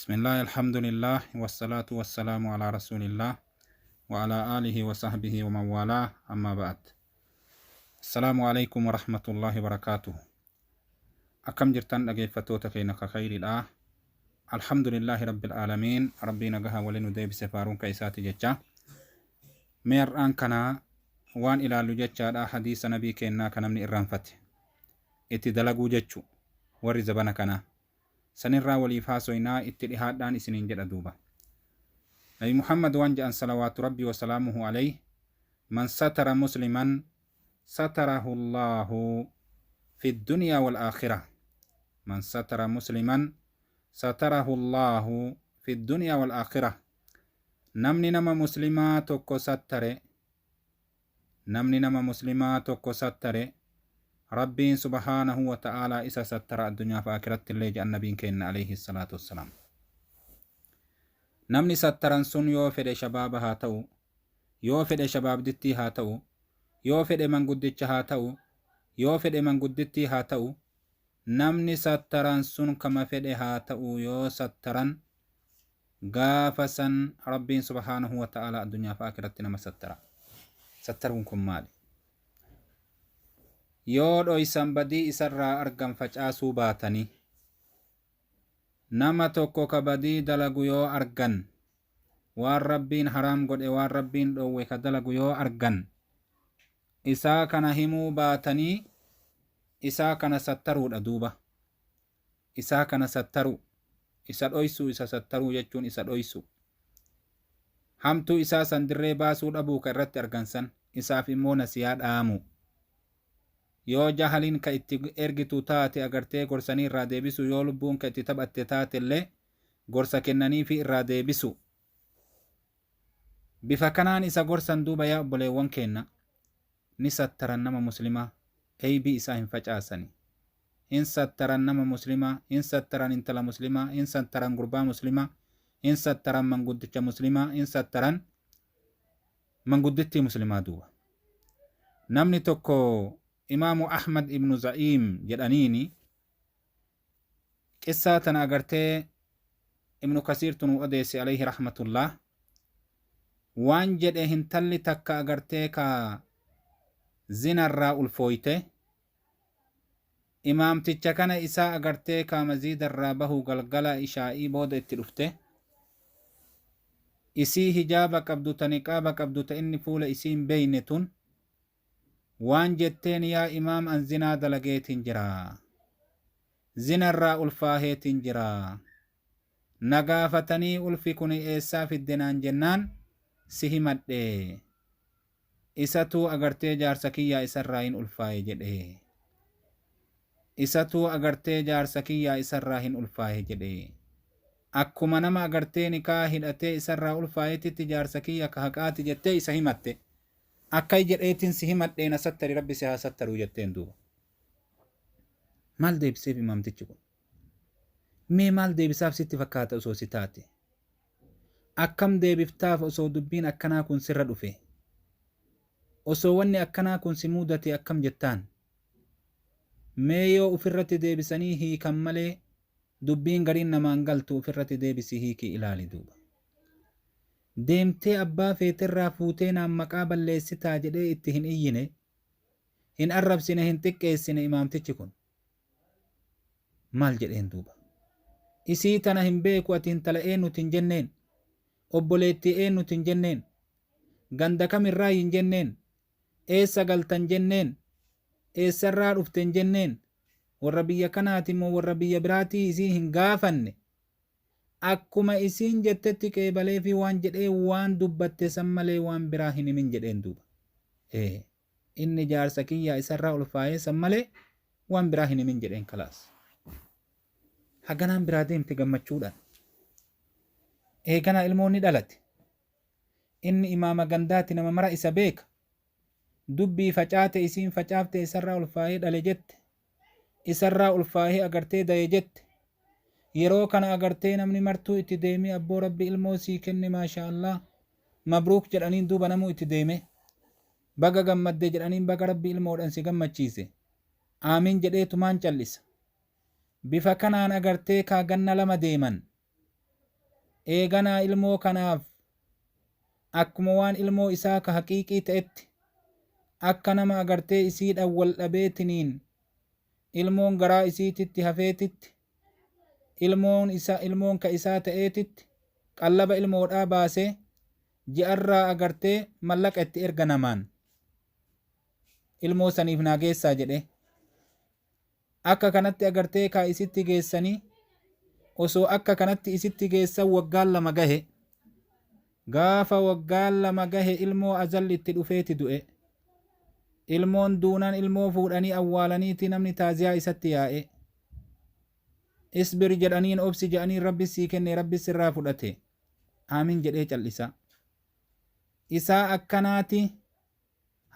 بسم الله الحمد لله والصلاة والسلام على رسول الله وعلى آله وصحبه ومن والاه أما بعد. السلام عليكم ورحمة الله وبركاته. أكم جرتان أجيفتوتا كينك خير الآه. الحمد لله رب العالمين. ربي نجها ولن دي بسفارون كيساتي جتشا مير كنا وان إلى لجتشا حديث نبي كينا كنا من إرانفت اتدلقو جتشو ورزبنا كنا سنرى وليفاسوينا اتلحاد دان اسنين جد دوبا. نبي محمد وانجا صلوات ربي وسلامه عليه من ستر مسلما ستره الله في الدنيا والآخرة. من ستر مسلما ستره الله في الدنيا والآخرة. نمني نما مسلمات ستره نمني نما مسلمات ستره ربي سبحانه وتعالى إسا ستر الدنيا فأكرت اللي جاء النبي كين عليه الصلاة والسلام. نمني ستران سن يوفد شبابها تو يوفد شباب دتي هاتو يوفد من قدتش هاتو يوفد من قدتي هاتو نمني ستران سن كما فد هاتو يو ستران غافسا ربي سبحانه وتعالى الدنيا فأكرت نما سترونكم مالي yoo dhoysan badii isarraa argan facaasuu baatanii nama tokko ka badii dalagu yoo argan waan rabbiin haraam godhe waan rabbiin dhoowwe ka dalagu yoo argan isaa kana himuu baatanii isaa kana sattaruudha duuba. Isaa kana sattaru isa dhoysuu isa sattaruu jechuun isa dhoysu hamtuu isaa sandirree baasuu dhabuu ka irratti argansan isaaf immoo nasiyaa dhaamu. yoo jahalin ka itti ergitu taate agartee gorsanii irraa deebisu yoo lubbuun ka itti taphatte taate illee gorsa kennanii fi irraa deebisu. Bifa kanaan isa gorsan duuba yaa obboleewwan keenna ni sattaran nama muslimaa eeybii isaa hin facaasani. In sattaran nama muslimaa, in sattaran intala muslimaa, in sattaran gurbaa muslimaa, in sattaran manguddicha muslimaa, in sattaran manguddittii muslimaa duuba. Namni tokko إمام أحمد ابن زعيم جدانيني قصة أغرتي ابن كثير تنو أديسي عليه رحمة الله وان جده تلي تكا أغرتي كا زنا الراء الفويته إمام تجكنا إساء أغرتي كا مزيد الرابه غلغلا إشائي بود اتلفته إسي هجابك أبدو تنقابك أبدو تإني فول إسين بينتون waan jetteen yaa imaam an zinaa dalageetin jira zinarraa ulfaaheetin jira nagaafatanii ulfi kun eessaa fiddenaan jennaan si himadhe isatuu agartee jaarsa kiyyaa isarraa hin ulfaaye jedhe isatuu agartee jaarsa kiyyaa isarraa hin ulfaaye jedhe akkuma nama agartee nikaa hidhatee isarraa ulfaayeetitti jaarsa kiyya ka haqaati jettee isa himatte akkay jedheetin si himadheena sattari rabbi si haa sattaruu jetteen duuba. Maal deebiseef imaamtichi kun? Mee maal deebisaaf sitti fakkaata osoo si taate? Akkam deebiftaaf osoo dubbiin akkanaa kun sirra dhufe? Osoo wanni akkanaa kun si mudate akkam jettaan? Mee yoo ufirratti deebisanii hiikan malee dubbiin gariin namaan galtu ufirratti deebisi hiiki ilaali duuba. Deemtee abbaa feetirraa fuutee naan maqaa balleessitaa jedhee itti hin iyyine hin arrabsine hin xiqqeessine imaamtichi kun maal jedheen duuba. Isii tana hin beeku ati intala eenyuti hin jenneen obboleettii eenyuti hin jenneen ganda kamirraa hin jenneen eessa galtan jenneen eessarraa dhufte hin jenneen warra biyya kanaati moo warra biyya biraatii isii hin gaafanne. Akkuma isiin jettetti qeebalee fi waan jedhee waan dubbatte san malee waan biraa hin himin jedheen duuba. Inni jaarsa kiyyaa isarraa ulfaayee san malee waan biraa hin himin jedheen kalaas. Haganaan biraa deemte gammachuudhaan. Eeganaa ilmoonni dhalate. Inni imaama gandaati nama mara isa beeka. Dubbii facaate isiin facaafte isarraa ulfaayee dhale jette. Isarraa ulfaayee agartee daye jette. yeroo kana agartee namni martuu itti deemee abboo rabbi ilmoo sii kenne maasha Allah mabruuk jedhaniin duuba namuu itti deeme baga gammadde jedhaniin baga rabbi ilmoodhaan si gammachiise aamiin jedhee tumaan callisa. Bifa kanaan agartee kaa ganna lama deeman eeganaa ilmoo kanaaf akkuma waan ilmoo isaa ka haqiiqii ta'etti akka nama agartee isiidhaan wal dhabeetiniin ilmoon garaa isiititti hafeetitti ilmoon ka isaa ta'eetitti qallaba ilmoodhaa baasee ji'arraa agartee mallaqa itti erga namaan ilmoo saniif naa geessaa jedhe akka kanatti agartee kaa isitti geessanii osoo akka kanatti isitti geessan waggaan 2 gahe gaafa waggaan 2 gahe ilmoo azalli itti dhufeeti du'e ilmoon duunaan ilmoo fuudhanii awwaalaniiti namni taaziyaa isatti yaa'e isbir jedhaniin obsi jedhanii rabbi sii kenne rabbi sirraa fudhate aamin jedhee cal'isa isaa akkanaati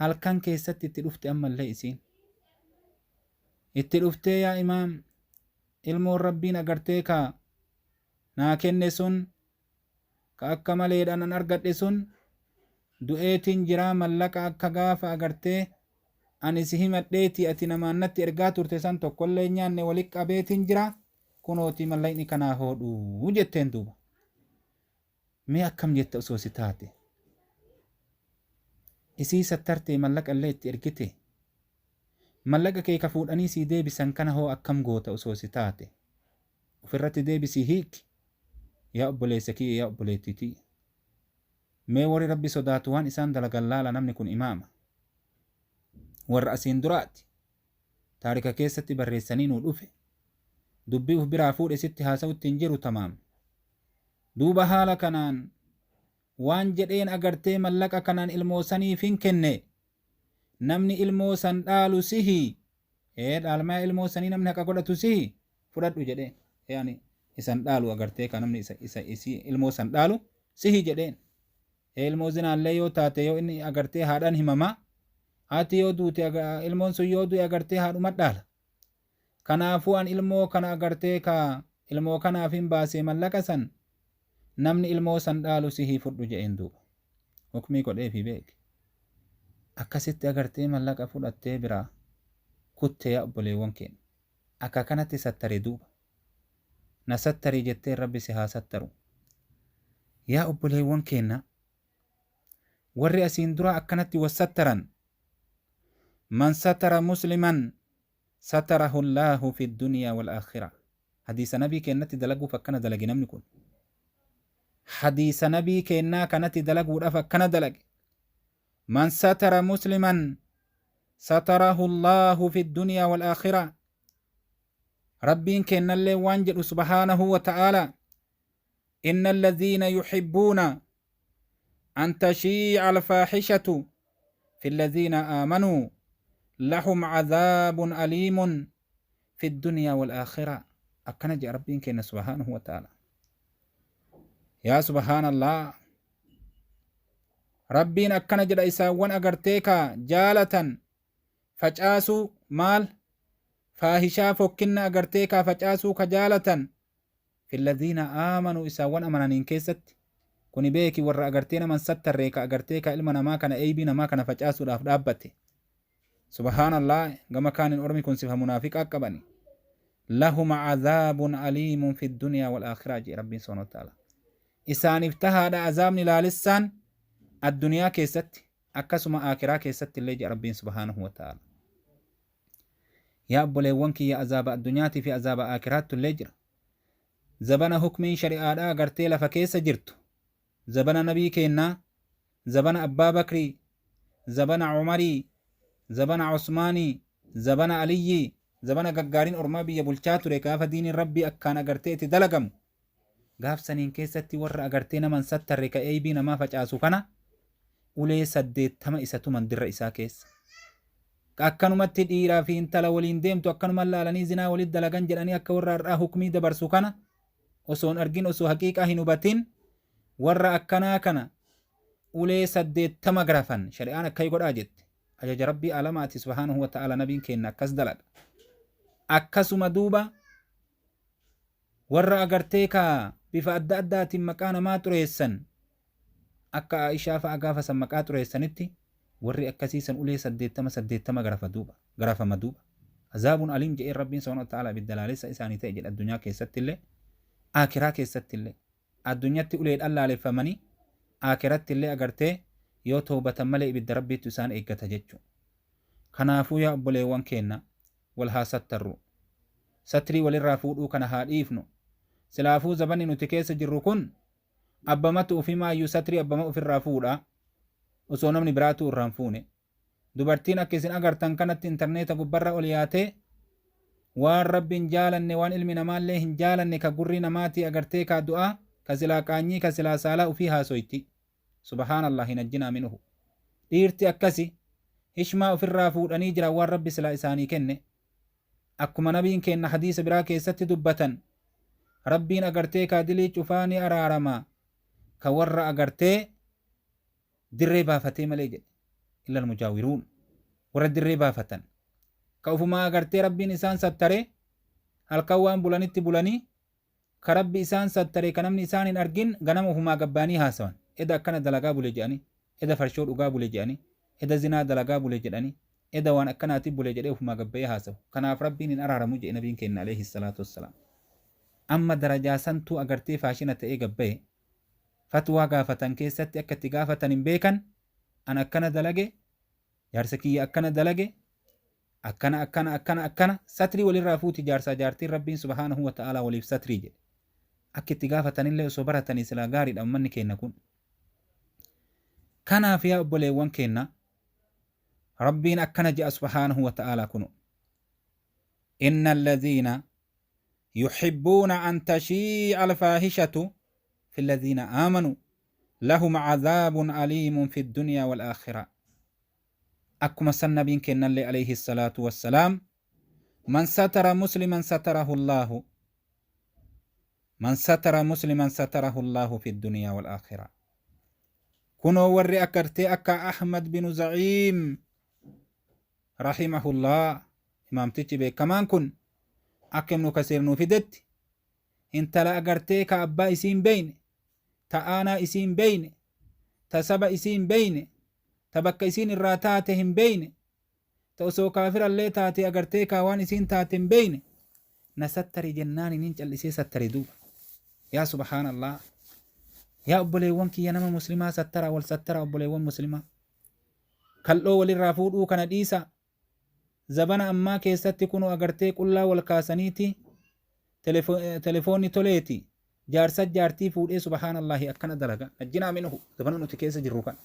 halkan keessatti itti dhufte ammallee isiin itti dhuftee yaa imaam ilmoon rabbiin agartee ka naa kenne sun ka akka maleedhaan an argadhe sun du'eetiin jiraa mallaqa akka gaafa agartee ani si himadheeti ati namaannatti ergaa turte san tokkollee nyaanne walitti qabeetiin jira kunooti mallaqni kanaa hodhuu jetteen duuba mee akkam jetta osoo si taate isii sattarte mallaqa illee itti ergite mallaqa kee ka fuudhanii sii deebisan kana hoo akkam goota osoo si taate ofirratti deebisii hiiki yaa obboleessa kiyya yaa obboleettiitii mee warri rabbi sodaatu waan isaan dalagan laala namni kun imaama warra asiin duraati taarika keessatti barreessanii nuu dhufe dubbii uf biraa fuudhe sitti haasa'utti hin jiru tamaam duuba haala kanaan waan jedheen agartee mallaqa kanaan ilmoo saniif hin kenne namni ilmoo san dhaalu sihi dhaalmaa ilmoo sanii namni haqa godhatu sihi fudhadhu jedheen yani isan dhaalu agartee ka namni isa ilmoo san dhaalu sihi jedheen ilmoo zinaallee yoo taate yoo inni agartee haadhaan himamaa haati yoo duute ilmoon sun yoo du'e agartee haadhuma dhaala kanaafuu an ilmoo kana agartee ka ilmoo kanaaf hin baasee mallaqa san namni ilmoo san dhaalu sihii fudhu jedheen duuba hukmii godheefi beeke akkasitti agartee mallaqa fudhattee biraa kutte yaa obboleewwan keenya akka kanatti sattare duuba na sattarii jettee rabbi si haa sattaru yaa obboleewwan keenya warri asiin dura akkanatti wasattaran man satara musliman satarahu Allahu fi dunya wal akhirah hadiisa nabii keenyatti dalaguuf akkana dalage namni kun hadiisa nabii keenyaa kanatti dalaguudhaaf akkana dalage man satara musliman satarahu Allahu fi dunya wal akhirah rabbiin keennallee waan jedhu subhaanahu wa ta'ala inna alladhiina yuhibbuuna an tashii'a alfaaxishatu fi alladhiina aamanuu lahum cadaabun aliimun fi dunya wal akhirah akkana jedha rabbiin keenna subhaanahu wa ta'ala yaa subhaanallah rabbiin akkana jedha isaawwan agartee ka jaalatan facaasuu maal faahishaa fokkinna agartee ka facaasuu ka jaalatan fi alladhiina aamanuu isaawwan amananiin keessatti kuni beeki warra agartee naman sattarree ka agartee ka ilma namaa kana eeybii namaa kana facaasuudhaaf dhaabbate subhaanallah gama kaanin ormi kun sifa munaafiqaa qabani lahum cadaabun aliimun fi dunya wal aakhiraa jee rabbiin subhaanahu wa ta'ala isaaniif tahaadha azaabni laalissaan addunyaa keessatti akkasuma aakiraa keessatti illee jee rabbiin subhaanahu wa ta'ala yaa obboleewwan kiyya azaaba addunyaatii fi azaaba aakiraattu illee jira zabana hukmiin shari'aadhaa agartee lafa keessa jirtu zabana nabii keennaa zabana abbaa bakrii zabana umarii zabana usmaanii zabana aliyyii zabana gaggaariin ormaa biyya bulchaa ture gaafa diiniin rabbii akkaan agartee itti dalagamu gaafsaniin keessatti warra agartee naman sattarre ka eeybii namaa facaasu kana ulee 80 isatu mandirra isaa keessa akkanumatti dhiiraa fi intala waliin deemtu akkanuma laalanii zinaa walit dalagan jedhanii akka warra har'aa hukmii dabarsu kana osoon argin osoo haqiiqaa hin hubatin warra akkanaa kana ulee 80 garafan shari'aan akkay godhaa jette ajaja rabbii alamaati subhaanahu wa ta'ala nabiin keenna akkas dalaga akkasuma duuba warra agartee ka bifa adda addaatiin maqaa namaa xureessan akka Aishaa fa'a gaafa san maqaa xureessanitti warri akkasiisan ulee 80 garafama duuba azaabun aliim jedhee rabbiin subhaanahu wa ta'ala biddalaalessa isaanii ta'e jedha addunyaa keessatti illee aakiraa keessatti illee addunyatti ulee dhallaaleffamanii aakiratti illee agartee yoo toobatan malee ibidda rabbiitu isaan eeggata jechuudha. Kanaafuu yaa obboleewwan keenna wal haa sattarru. Satrii walirraa fuudhuu kana haa dhiifnu. Silaafuu zabanni nuti keessa jirru kun abbamatu ofimaayyuu satrii abbama ofirraa fuudha osoo namni biraatu irraan fuune. Dubartiin akka isin agartan kanatti intarneeta gubbarra ol yaatee waan rabbi hin jaalanne waan ilmi namaallee hin jaalanne ka gurri namaatii agartee ka du'aa ka silaa qaanyii ka silaa saalaa ufii haasoyti. Subhaanallah hin ajjinaa minuhu. Dhiirti akkasi hishmaa ofirraa fuudhanii jiran waan rabbi silaa isaanii kenne. Akkuma nabiin keenna hadiisa biraa keessatti dubbatan rabbiin agartee kaadilii cufaa ni araaramaa ka warra agartee dirree baafatee malee jedhe illal mujaawiruun warra dirree baafatan ka ufumaa agartee rabbiin isaan sattare halkan waan bulanitti bulanii ka rabbi isaan sattare ka namni isaan hin argin ganama ufumaa gabbaanii haasawan eda akkana dalagaa bule jedhani eda farshoo dhugaa bule jedhani eda zinaa dalagaa bule jedhani eda waan akkanaati bule jedhee ufumaa gabbayee haasawu. Kanaaf rabbiin hin araaramu jedhe nabiin keenna alayhi salaatu wassalaam. Amma darajaa santuu agartee faashina ta'ee gabbaye fatwaa gaafatan keessatti akka itti gaafatan hin beekan an akkana dalage jaarsa kiyya akkana dalage akkana satrii walirraa fuuti jaarsaa jaartiin rabbiin subhaanahu wa ta'aalaa waliif satrii jedhe akka itti gaafatanillee osoo baratanii silaa gaariidha ummanni keenna kun. Kanaaf yaa obboleewwan keenna ربين أكن جاء سبحانه وتعالى كنو إن الذين يحبون أن تشيع الفاحشة في الذين آمنوا لهم عذاب أليم في الدنيا والآخرة. أكما سنبين كنا اللي عليه الصلاة والسلام من ستر مسلما ستره الله من ستر مسلما ستره الله في الدنيا والآخرة. كنو وري أكرتي أكا أحمد بن زعيم رحمه الله إمام تجيبه كمان كن أكم نكسر نفدت انت لا أقرتيك أبا إسين بين تآنا إسين بين تسبا إسين بين تبك إسين الراتاتهم بين تأسو كافر اللي تاتي أقرتيك وان إسين تاتم بين نستري جنان ننجل إسي ستري دوب. يا سبحان الله يا أبولي وانكي ينما مسلمة سترى والسترى أبولي وان مسلمة كالو وللرافود كان ديسا زبنا أما كيستي كنو أغرتي كلا والكاسانيتي تليفوني توليتي جارسات جارتي فود سبحان الله أكنا دلغا نجنا منه زبنا نتكيس جروكا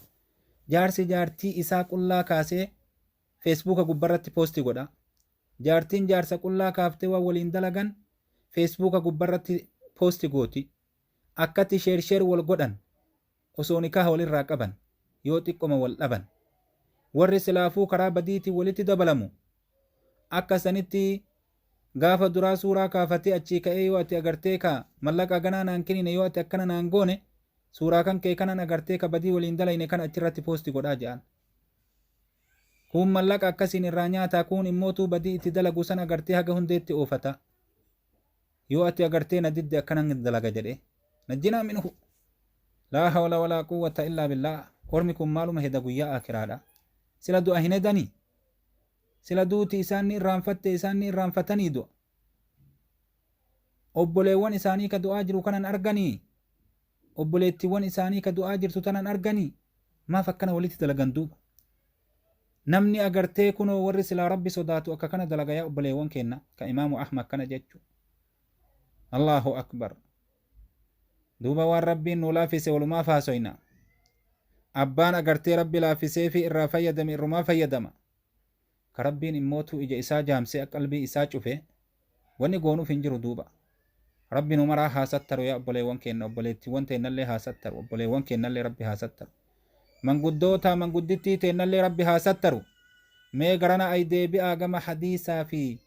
جارسي جارتي إسا كلا كاسي فيسبوك قبرت بوستي قدا جارتين جارسا كلا كافتي وولين دلغان فيسبوك قبرت بوستي قوتي أكتي شير والقدن وسونيكا هولي راقبا يوتيكما والأبن warri silaafuu karaa badiitii walitti dabalamu akka sanitti gaafa duraa suuraa kaafatee achii ka'ee yoo ati agartee ka mallaqa ganaa naan kennine yoo ati akkana naan goone suuraa kan kee kanan agartee ka badii waliin dalayne kan achirratti poosti godhaa jedhan. Kun mallaqa akkasiin irraa nyaataa kun immootuu badii itti dalagu san agartee haga hundeetti oofata. Yoo ati agartee na didde akkanan dalaga jedhe najjinaa minhu laa hawla walaa quwwata illaa billah. Ormi kun maaluma heda guyyaa akiraadha. Sila du'a hin edanii sila duuti isaanni irraanfatte isaanni irraanfatanii du'a obboleewwan isaanii ka du'aa jiru kanan arganii obboleettiiwwan isaanii ka du'aa jirtu tanan arganii maaf akkana walitti dalagan duuba. Namni agartee kunoo warri silaa rabbi sodaatu akka kana dalaga yaa obboleewwan keenna ka imaamu Ahmad kana jechu. Allahu akbar. Duuba waan rabbiin nu laafise walumaa faasoyna. Abbaan agartee rabbi laafisee fi irraa fayyadame irrumaa fayyadama. Ka rabbiin immootu ija isaa jaamsee qalbii isaa cufe wanni goonuuf hin jiru duuba. Rabbi nu maraa haasattaru yaa obboleewwan keenna obboleettiiwwan teennallee haasattaru obboleewwan keennallee rabbi haasattaru. Manguddoota manguddittii teennallee rabbi haasattaru. Mee garana ay deebi'aa gama hadiisaa fi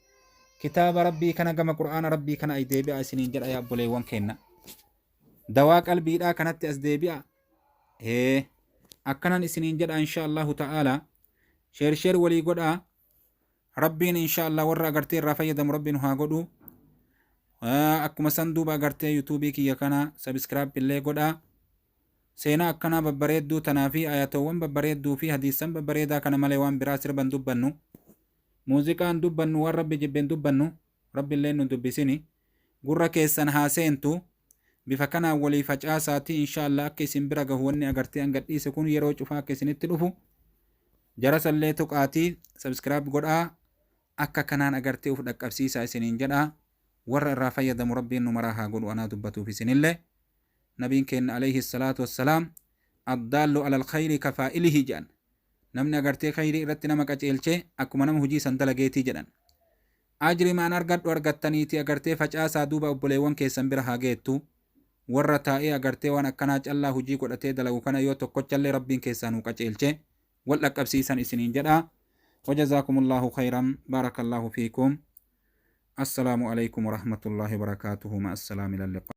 kitaaba rabbii kana gama qur'aana rabbii kana ay deebi'aa isiniin jedha yaa obboleewwan keenna. Dawaa qalbiidhaa kanatti as deebi'aa. Akkanan isiniin jedha insha Allahu ta'ala sheer walii godhaa. Rabbiin insha Allah warra agartee irraa fayyadamu rabbiin haa godhu. Akkuma san duuba agartee yuutuubii kiyya kana sabiskiraayib illee godhaa. Seenaa akkanaa babbareedduu tanaa fi ayatoowwan babbareedduu fi hadiisan babbareedaa kana malee waan biraa sirban dubbannu. Muuziqaan dubbannu waan rabbi jibbeen dubbannu rabbi illee nu dubbisini. Gurra keessan haa seentu. bifa kanaan walii facaasaati inshaallah akka isin bira gahu wanni agartee an gadhiise kun yeroo cufaa akka isinitti dhufu jara sallee tuqaatii subscribe godhaa akka kanaan agartee uf dhaqqabsiisaa isiniin jedhaa warra irraa fayyadamu rabbiin nu maraa haa godhu anaa dubbatuuf isinillee nabiin keenya alayhi salaatu wassalaam addaallu alal khayri kafaa'ilihi jedhan namni agartee khayrii irratti nama qaceelchee akkuma nama hujii san dalageetii jedhan ajri maan argadhu argattaniiti agartee facaasaa duuba obboleewwan keessan bira haa geettu warra taa'ee agartee waan akkanaa callaa hujii godhatee dalagu kana yoo tokkochallee rabbiin keessaan uu qaceelche wal dhaqqabsiisan isiniin jedhaa وجزاكم الله خيرا بارك الله فيكم السلام عليكم ورحمة الله وبركاته مع السلامة إلى اللقاء